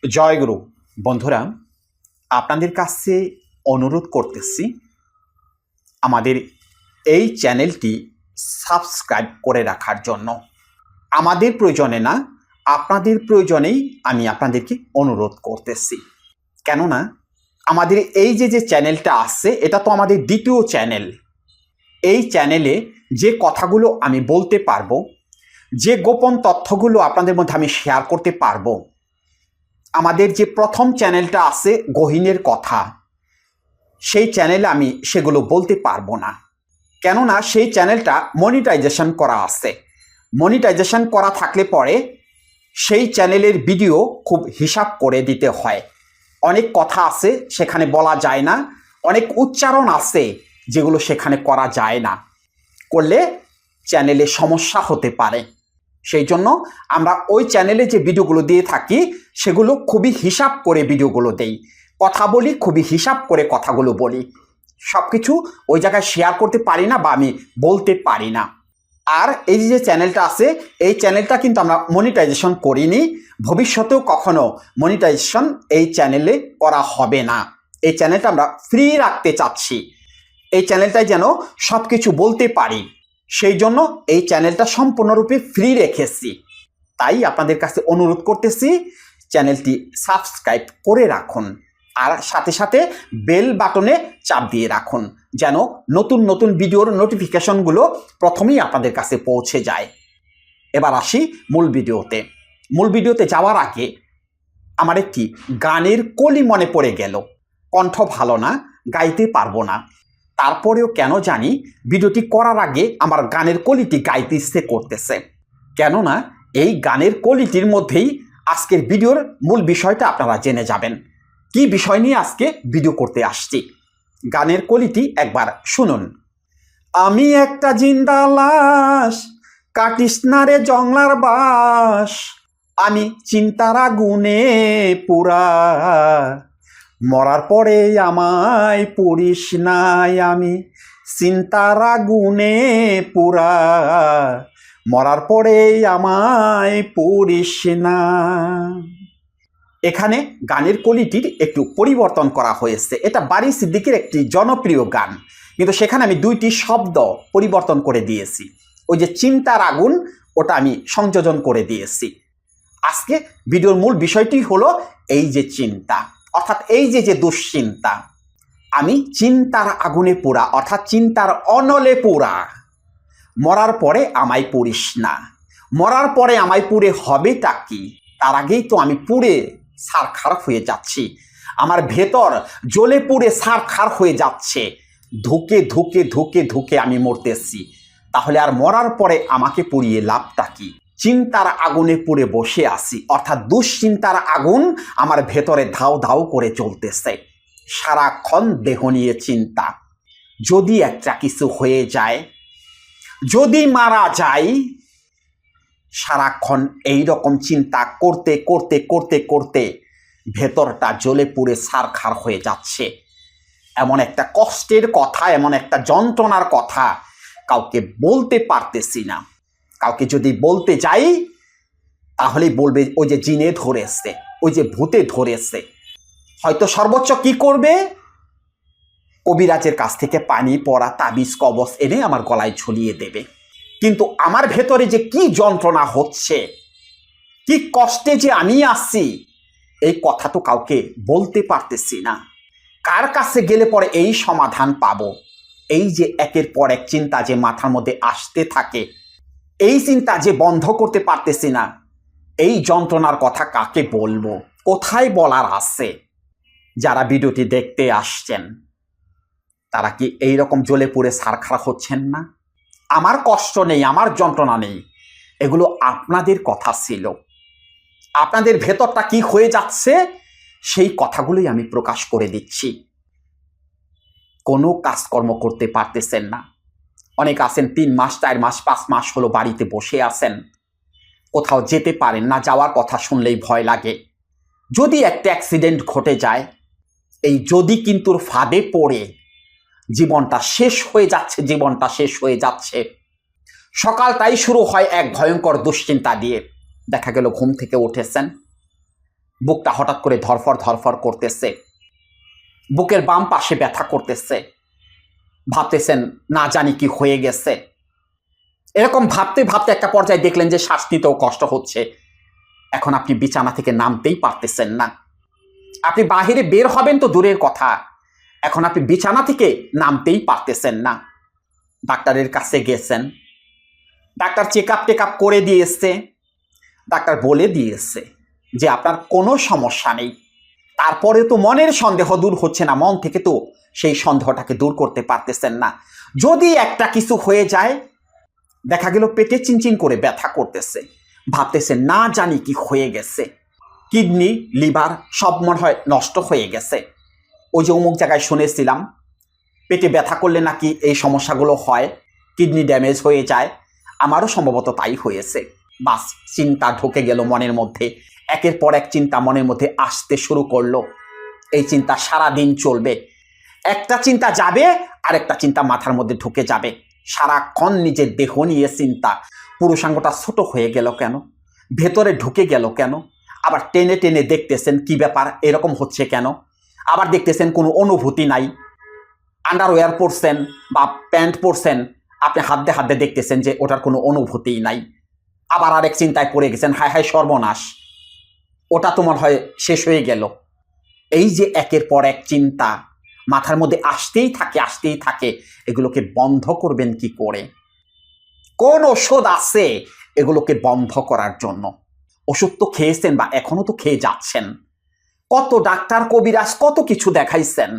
জয়গুরু বন্ধুরা, আপনাদের কাছে অনুরোধ করতেছি আমাদের এই চ্যানেলটি সাবস্ক্রাইব করে রাখার জন্য। আমাদের প্রয়োজনে না, আপনাদের প্রয়োজনেই আমি আপনাদেরকে অনুরোধ করতেছি। কেননা আমাদের এই যে চ্যানেলটা আছে, এটা তো আমাদের দ্বিতীয় চ্যানেল। এই চ্যানেলে যে কথাগুলো আমি বলতে পারবো, যে গোপন তথ্যগুলো আপনাদের মধ্যে আমি শেয়ার করতে পারবো, আমাদের যে প্রথম চ্যানেলটা আছে গহীনের কথা, সেই চ্যানেলে আমি সেগুলো বলতে পারবো না। কেননা সেই চ্যানেলটা মনিটাইজেশন করা আছে। মনিটাইজেশন করা থাকলে পরে সেই চ্যানেলের ভিডিও খুব হিসাব করে দিতে হয়। অনেক কথা আছে সেখানে বলা যায় না, অনেক উচ্চারণ আছে যেগুলো সেখানে করা যায় না, করলে চ্যানেলে সমস্যা হতে পারে। সেই জন্য আমরা ওই চ্যানেলে যে ভিডিওগুলো দিয়ে থাকি সেগুলো খুবই হিসাব করে ভিডিওগুলো দেই, কথা বলি, খুবই হিসাব করে কথাগুলো বলি। সব কিছু ওই জায়গায় শেয়ার করতে পারি না বা আমি বলতে পারি না। আর এই যে চ্যানেলটা আছে, এই চ্যানেলটা কিন্তু আমরা মনিটাইজেশন করিনি, ভবিষ্যতেও কখনো মনিটাইজেশন এই চ্যানেলে করা হবে না। এই চ্যানেলটা আমরা ফ্রি রাখতে চাচ্ছি, এই চ্যানেলটায় যেন সব কিছু বলতে পারি, সেই জন্য এই চ্যানেলটা সম্পূর্ণরূপে ফ্রি রেখেছি। তাই আপনাদের কাছে অনুরোধ করতেছি চ্যানেলটি সাবস্ক্রাইব করে রাখুন, আর সাথে সাথে বেল বাটনে চাপ দিয়ে রাখুন, যেন নতুন নতুন ভিডিওর নোটিফিকেশনগুলো প্রথমেই আপনাদের কাছে পৌঁছে যায়। এবার আসি মূল ভিডিওতে। মূল ভিডিওতে যাওয়ার আগে আমার একটি গানের কলি মনে পড়ে গেল। কণ্ঠ ভালো না, গাইতে পারবো না, তারপরেও কেন জানি ভিডিওটি করার আগে আমার গানের কলিটি গাইতে ইচ্ছে করতেছে। কেননা এই গানের কলিটির মধ্যেই আজকের ভিডিওর মূল বিষয়টা আপনারা জেনে যাবেন। কি বিষয় নিয়ে আজকে ভিডিও করতে আসছি, গানের কলিটি একবার শুনুন। আমি একটা জিন্দা লাশ, কাটিস না রে জংলার বাস, আমি চিন্তার আগুনে পুরা, মরার পরে আমায় পুরিস নাই, আমি চিন্তার আগুনে পুরা, মরার পরে আমায় পুরিস না। এখানে গানের কলিটির একটু পরিবর্তন করা হয়েছে। এটা বারী সিদ্দিকীর একটি জনপ্রিয় গান, কিন্তু সেখানে আমি দুইটি শব্দ পরিবর্তন করে দিয়েছি। ওই যে চিন্তার আগুন, ওটা আমি সংযোজন করে দিয়েছি। আজকে ভিডিওর মূল বিষয়টি হলো এই যে চিন্তা, অর্থাৎ এই যে দুশ্চিন্তা। আমি চিন্তার আগুনে পোড়া, অর্থাৎ চিন্তার অনলে পোড়া, মরার পরে আমায় পুড়িস না। মরার পরে আমায় পুড়ে হবেটা কি? তার আগেই তো আমি পুড়ে ছারখার হয়ে যাচ্ছি, আমার ভেতর জ্বলে পুড়ে ছারখার হয়ে যাচ্ছে, ধুকে ধুকে ধুকে ধুকে আমি মরতেছি। তাহলে আর মরার পরে আমাকে পুড়িয়ে লাভটা কি? চিন্তার আগুনে পুড়ে বসে আছি, অর্থাৎ দুশ্চিন্তার আগুন আমার ভেতরে ধাও ধাও করে চলতেছে। সারাক্ষণ দেহ নিয়ে চিন্তা, যদি একটা কিছু হয়ে যায়, যদি মারা যাই, সারাক্ষণ এই রকম চিন্তা করতে করতে করতে করতে ভেতরটা জ্বলে পুড়ে ছারখার হয়ে যাচ্ছে। এমন একটা কষ্টের কথা, এমন একটা যন্ত্রণার কথা কাউকে বলতে পারতেছি না। কাউকে যদি বলতে যাই তাহলে বলবে ওই যে জিনে ধরেছে, ওই যে ভূতে ধরেছে। হয়তো সর্বোচ্চ কি করবে, কবিরাজের কাছ থেকে পানি পড়া তাবিজ কবচ এনে আমার গলায় ঝুলিয়ে দেবে। কিন্তু আমার ভেতরে যে কি যন্ত্রণা হচ্ছে, কি কষ্টে যে আমি আসছি, এই কথা তো কাউকে বলতে পারতেছি না। কার কাছে গেলে পরে এই সমাধান পাবো? এই যে একের পর এক চিন্তা যে মাথার মধ্যে আসতে থাকে, এই চিন্তা যে বন্ধ করতে পারতেছি না, এই যন্ত্রণার কথা কাকে বলবো, কোথায় বলার আছে? যারা ভিডিওটি দেখতে আসছেন তারা কি এই রকম জ্বলে পুড়ে ছারখার হচ্ছেন না? আমার কষ্ট নেই, আমার যন্ত্রণা নেই, এগুলো আপনাদের কথা ছিল। আপনাদের ভেতরটা কি হয়ে যাচ্ছে সেই কথাগুলোই আমি প্রকাশ করে দিচ্ছি। কোনো কাজকর্ম করতে পারতেছেন না, অনেক আছেন 3 মাস 4 মাস 5 মাস হলো বাড়িতে বসে আছেন, কোথাও যেতে পারেন না, যাওয়ার কথা শুনলেই ভয় লাগে। যদি একটা অ্যাক্সিডেন্ট ঘটে যায়, এই যদি কিন্তুর ফাঁদে পড়ে জীবনটা শেষ হয়ে যাচ্ছে, জীবনটা শেষ হয়ে যাচ্ছে। সকালটাই শুরু হয় এক ভয়ঙ্কর দুশ্চিন্তা দিয়ে। দেখা গেল ঘুম থেকে উঠেছেন, বুকটা হঠাৎ করে ধরফর ধরফর করতেছে, বুকের বাম পাশে ব্যথা করতেছে, ভাবতেছেন না জানি কি হয়ে গেছে। এরকম ভাবতে ভাবতে একটা পর্যায়ে দেখলেন যে শ্বাস নিতেও কষ্ট হচ্ছে। এখন আপনি বিছানা থেকে নামতেই পারতেছেন না। আপনি বাহিরে বের হবেন তো দূরের কথা, এখন আপনি বিছানা থেকে নামতেই পারতেছেন না। ডাক্তারের কাছে গেছেন, ডাক্তার চেক আপ করে দিয়েছে, ডাক্তার বলে দিয়েছে যে আপনার কোনো সমস্যা নেই। তারপরে তো মনের সন্দেহ দূর হচ্ছে না, মন থেকে তো সেই সন্দেহটাকে দূর করতে পারতেছেন না। যদি একটা কিছু হয়ে যায়, দেখা গেল পেটে চিনচিন করে ব্যথা করতেছে, ভাবতেছেন না জানি কি হয়ে গেছে, কিডনি লিভার সব মনে হয় নষ্ট হয়ে গেছে। ওই যে অমুক জায়গায় শুনেছিলাম পেটে ব্যথা করলে নাকি এই সমস্যাগুলো হয়, কিডনি ড্যামেজ হয়ে যায়। আমারও সম্ভবত তাই হয়েছে। বাস, চিন্তা ঢুকে গেল মনের মধ্যে, একের পর এক চিন্তা মনের মধ্যে আসতে শুরু করলো। এই চিন্তা সারা দিন চলবে, একটা চিন্তা যাবে আর একটা চিন্তা মাথার মধ্যে ঢুকে যাবে। সারাক্ষণ নিজের দেহ নিয়ে চিন্তা, পুরুষাঙ্গটা ছোট হয়ে গেল কেন, ভেতরে ঢুকে গেল কেন, আবার টেনে টেনে দেখতেছেন কি ব্যাপার, এরকম হচ্ছে কেন, আবার দেখতেছেন কোনো অনুভূতি নাই। আন্ডারওয়্যার পরছেন বা প্যান্ট পরছেন, আপনি হাত দিয়ে দেখতেছেন যে ওটার কোনো অনুভূতিই নাই। আবার আরেক চিন্তায় পড়ে গেছেন, হায় হায় সর্বনাশ, ওটা তোমার হয় শেষ হয়ে গেল। এই যে একের পর এক চিন্তা মাথার মধ্যে আসতেই থাকে, এগুলোকে বন্ধ করবেন কি করে? কোন ওষুধ আছে এগুলোকে বন্ধ করার জন্য? ওষুধ তো খেয়েছেন বা এখনো তো খেয়ে যাচ্ছেন, কত ডাক্তার কবিরাজ কত কিছু দেখাইছেন,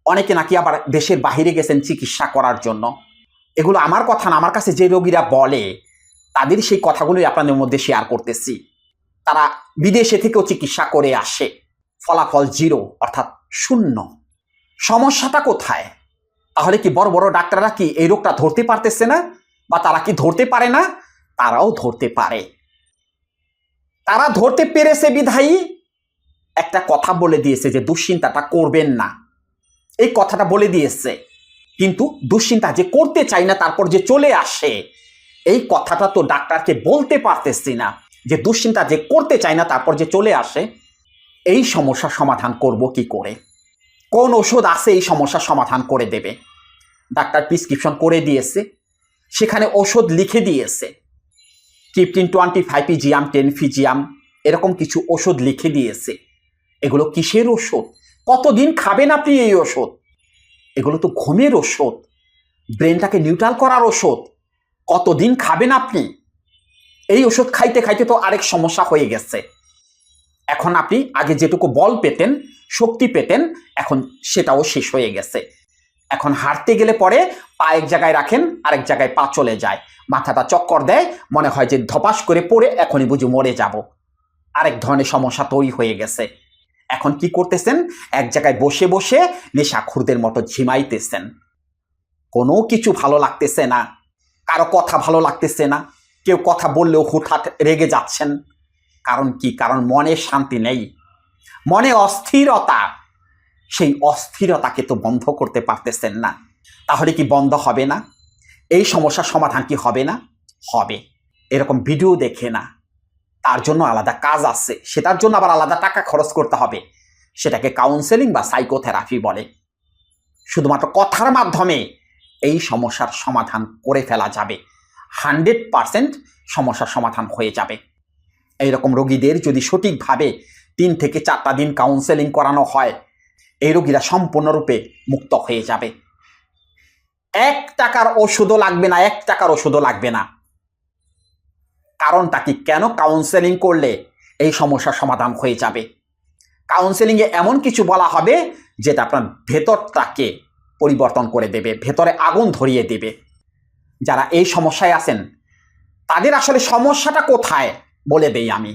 অনেকে নাকি আবার দেশের বাহিরে গেছেন চিকিৎসা করার জন্য। এগুলো আমার কথা না, আমার কাছে যে রোগীরা বলে তাদের সেই কথাগুলোই আপনাদের মধ্যে শেয়ার করতেছি। তারা বিদেশে থেকেও চিকিৎসা করে আসে, ফলাফল জিরো, অর্থাৎ শূন্য। সমস্যাটা কোথায়? তাহলে কি বড় বড় ডাক্তাররা কি এই রোগটা ধরতে পারতেছে না, বা তারা কি ধরতে পারে না? তারাও ধরতে পারে। তারা ধরতে পেরেছে বিধায়ী একটা কথা বলে দিয়েছে যে দুশ্চিন্তাটা করবেন না, এই কথাটা বলে দিয়েছে। কিন্তু দুশ্চিন্তা যে করতে চাই না তারপর যে চলে আসে, এই কথাটা তো ডাক্তারকে বলতে পারতেছি না যে দুশ্চিন্তা যে করতে চাই না তারপর যে চলে আসে। এই সমস্যার সমাধান করব কি করে? কোন ওষুধ আছে এই সমস্যার সমাধান করে দেবে? ডাক্তার প্রেসক্রিপশন করে দিয়েছে, সেখানে ওষুধ লিখে দিয়েছে, কিপটিন 25 ইজিয়াম 10 ফিজিয়াম এরকম কিছু ওষুধ লিখে দিয়েছে। এগুলো কিসের ওষুধ? কতদিন খাবেন আপনি এই ওষুধ? এগুলো তো ঘুমের ওষুধ, ব্রেনটাকে নিউট্রাল করার ওষুধ। কতদিন খাবেন আপনি? এই ওষুধ খাইতে খাইতে তো আরেক সমস্যা হয়ে গেছে। এখন আপনি আগে যেটুকু বল পেতেন, শক্তি পেতেন, এখন সেটাও শেষ হয়ে গেছে। এখন হাঁটতে গেলে পরে পা এক জায়গায় রাখেন, আরেক জায়গায় পা চলে যায়, মাথাটা চক্কর দেয়, মনে হয় যে ধপাস করে পড়ে এখনই বুঝি মরে যাব। আরেক ধরনের সমস্যা তৈরি হয়ে গেছে। এখন কি করতেছেন? এক জায়গায় বসে বসে নেশাখুরদের মতো ঝিমাইতেছেন। কোনো কিছু ভালো লাগতেছে না, কারো কথা ভালো লাগতেছে না, কেউ কথা বললেও হুটহাট রেগে যাচ্ছেন। কারণ কি? কারণ মনে শান্তি নেই, মনে অস্থিরতা। সেই অস্থিরতাকে তো বন্ধ করতে পারতেছেন না। তাহলে কি বন্ধ হবে না? এই সমস্যার সমাধান কি হবে না? হবে। এরকম ভিডিও দেখে না, তার জন্য আলাদা কাজ আছে, সেটার জন্য আবার আলাদা টাকা খরচ করতে হবে। সেটাকে কাউন্সেলিং বা সাইকোথেরাপি বলে। শুধুমাত্র কথার মাধ্যমে এই সমস্যার সমাধান করে ফেলা যাবে, 100% সমস্যার সমাধান হয়ে যাবে। এইরকম রোগীদের যদি সঠিকভাবে 3 থেকে 4টা দিন কাউন্সেলিং করানো হয়, এই রোগীরা সম্পূর্ণরূপে মুক্ত হয়ে যাবে। 1 টাকার ওষুধও লাগবে না, 1 টাকার ওষুধও লাগবে না। কারণটা কি? কেন কাউন্সেলিং করলে এই সমস্যার সমাধান হয়ে যাবে? কাউন্সেলিংয়ে এমন কিছু বলা হবে যেটা আপনার ভেতরটাকে পরিবর্তন করে দেবে, ভেতরে আগুন ধরিয়ে দেবে। যারা এই সমস্যায় আছেন তাদের আসলে সমস্যাটা কোথায় বলে দেই আমি।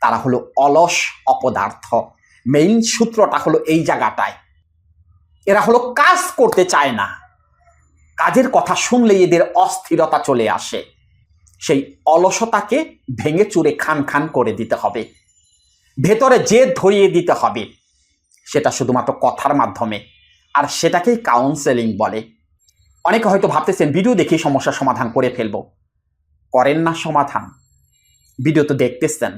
তারা হলো অলস অপদার্থ। মেইন সূত্রটা হলো এই জায়গাটায়। এরা হলো কাজ করতে চায় না, কাজের কথা শুনলেই এদের অস্থিরতা চলে আসে। সেই অলসতাকে ভেঙে চুরে খান খান করে দিতে হবে, ভেতরে জেদ ধরিয়ে দিতে হবে, সেটা শুধুমাত্র কথার মাধ্যমে। আর সেটাকেই কাউন্সেলিং বলে। অনেকে হয়তো ভাবতেছেন ভিডিও দেখে সমস্যার সমাধান করে ফেলবো। করেন না সমাধান, ভিডিও তো দেখতেছেন,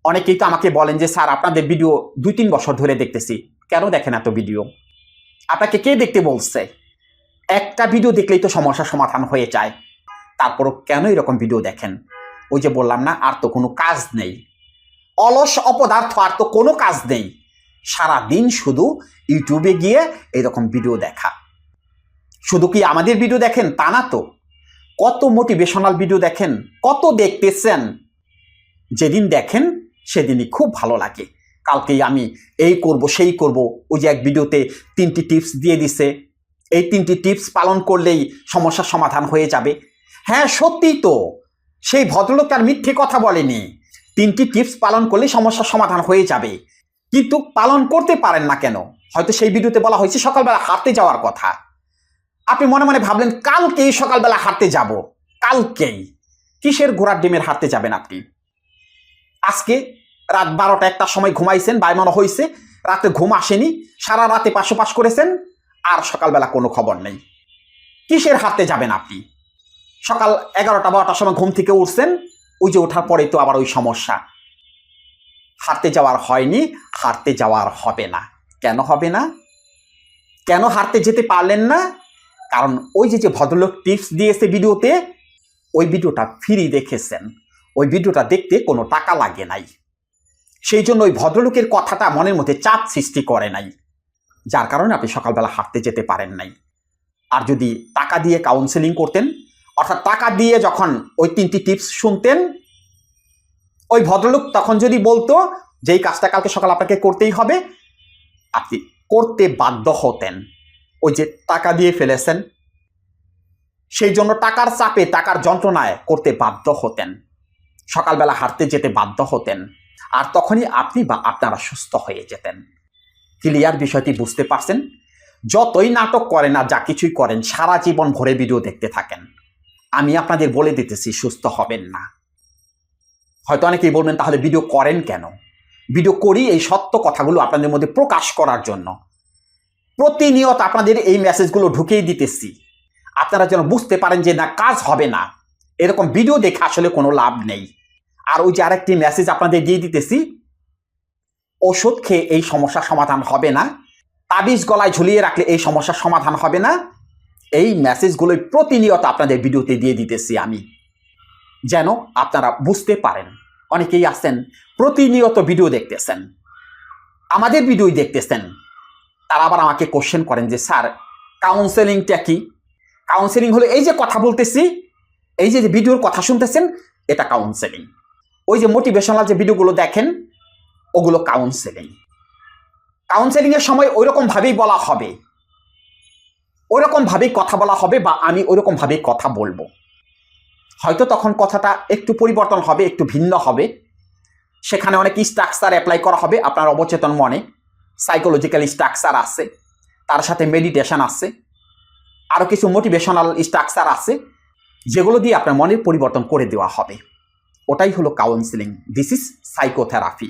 অনেকেই তো আমাকে বলেন যে স্যার আপনাদের ভিডিও 2-3 বছর ধরে দেখতেছি, কেন দেখেন এত ভিডিও? আপনাকে কে দেখতে বলছে? একটা ভিডিও দেখলেই তো সমস্যার সমাধান হয়ে যায়, তারপরও কেন এরকম ভিডিও দেখেন? ওই যে বললাম না, আর তো কোনো কাজ নেই, অলস অপদার্থ, আর তো কোনো কাজ নেই, সারাদিন শুধু ইউটিউবে গিয়ে এরকম ভিডিও দেখা। শুধু কি আমাদের ভিডিও দেখেন তা না তো, কত মোটিভেশনাল ভিডিও দেখেন, কত দেখতেছেন। যেদিন দেখেন সেদিনই খুব ভালো লাগে, কালকেই আমি এই করব সেই করব। ওই যে এক ভিডিওতে 3টি টিপস দিয়ে দিছে, এই 3টি টিপস পালন করলেই সমস্যার সমাধান হয়ে যাবে। হ্যাঁ সত্যিই তো, সেই ভদ্রলোক আর মিথ্যে কথা বলেনি, 3টি টিপস পালন করলেই সমস্যার সমাধান হয়ে যাবে, কিন্তু পালন করতে পারেন না কেন? হয়তো সেই ভিডিওতে বলা হয়েছে সকালবেলা হাঁটতে যাওয়ার কথা, আপনি মনে মনে ভাবলেন কালকেই সকালবেলা হাঁটতে যাব, কালকেই। কিসের ঘোড়ার ডিমের হাঁটতে যাবেন আপনি? আজকে রাত 12টা-1টার সময় ঘুমাইছেন, মনে হয়েছে রাতে ঘুম আসেনি, সারা রাতে পাশোপাশ করেছেন, আর সকালবেলা কোনো খবর নেই। কিসের হাঁটতে যাবেন আপনি? সকাল 11টা-12টার সময় ঘুম থেকে উঠছেন, ওই যে ওঠার পরেই তো আবার ওই সমস্যা। হাঁটতে যাওয়ার হয়নি, হাঁটতে যাওয়ার হবে না। কেন হবে না? কেন হাঁটতে যেতে পারলেন না? কারণ ওই যে ভদ্রলোক টিপস দিয়েছে ভিডিওতে, ওই ভিডিওটা ফ্রি দেখেছেন, ওই ভিডিওটা দেখতে কোনো টাকা লাগে নাই, সেই জন্য ওই ভদ্রলোকের কথাটা মনের মধ্যে চাপ সৃষ্টি করে নাই, যার কারণে আপনি সকালবেলা হাঁটতে যেতে পারেন নাই। আর যদি টাকা দিয়ে কাউন্সেলিং করতেন, অর্থাৎ টাকা দিয়ে যখন ওই 3টি টিপস শুনতেন, ওই ভদ্রলোক তখন যদি বলতো যে এই কাজটা কালকে সকাল আপনাকে করতেই হবে, আপনি করতে বাধ্য হতেন। ওই যে টাকা দিয়ে ফেলেছেন, সেই জন্য টাকার চাপে, টাকার যন্ত্রণায় করতে বাধ্য হতেন, সকালবেলা হাঁটতে যেতে বাধ্য হতেন, আর তখনই আপনি বা আপনারা সুস্থ হয়ে যেতেন। ক্লিয়ার বিষয়টি বুঝতে পারছেন? যতই নাটক করেন আর যা কিছুই করেন, সারা জীবন ভরে ভিডিও দেখতে থাকেন, আমি আপনাদের বলে দিতেছি সুস্থ হবেন না। হয়তো অনেকেই বলবেন তাহলে ভিডিও করেন কেন? ভিডিও করি এই সত্য কথাগুলো আপনাদের মধ্যে প্রকাশ করার জন্য। প্রতিনিয়ত আপনাদের এই মেসেজগুলো ঢুকিয়ে দিতেছি, আপনারা যেন বুঝতে পারেন যে না, কাজ হবে না, এরকম ভিডিও দেখে আসলে কোনো লাভ নেই। আর ওই যে আরেকটি মেসেজ আপনাদের দিয়ে দিতেছি, ওষুধ খেয়ে এই সমস্যার সমাধান হবে না, তাবিজ গলায় ঝুলিয়ে রাখলে এই সমস্যার সমাধান হবে না, এই মেসেজগুলোই প্রতিনিয়ত আপনাদের ভিডিওতে দিয়ে দিতেছি আমি, যেন আপনারা বুঝতে পারেন। অনেকেই আছেন প্রতিনিয়ত ভিডিও দেখতেছেন, আমাদের ভিডিওই দেখতেছেন, তারা আবার আমাকে কোশ্চেন করেন যে স্যার কাউন্সেলিংটা কি? কাউন্সেলিং হলো এই যে কথা বলতেছি, এই যে ভিডিওর কথা শুনতেছেন, এটা কাউন্সেলিং। ওই যে মোটিভেশনাল যে ভিডিওগুলো দেখেন, ওগুলো কাউন্সেলিং। কাউন্সেলিং এর সময় ওইরকম ভাবেই বলা হবে, ওইরকম ভাবেই কথা বলা হবে, বা আমি ওইরকম ভাবেই কথা বলবো। হয়তো তখন কথাটা একটু পরিবর্তন হবে, একটু ভিন্ন হবে, সেখানে অনেক স্ট্রাকচার অ্যাপ্লাই করা হবে আপনার অবচেতন মনে, সাইকোলজিক্যাল স্ট্রাকচার আছে, তার সাথে মেডিটেশন আছে, আরও কিছু মোটিভেশনাল স্ট্রাকচার আছে, যেগুলো দিয়ে আপনার মনের পরিবর্তন করে দেওয়া হবে। ওটাই হলো কাউন্সেলিং। This is psychotherapy.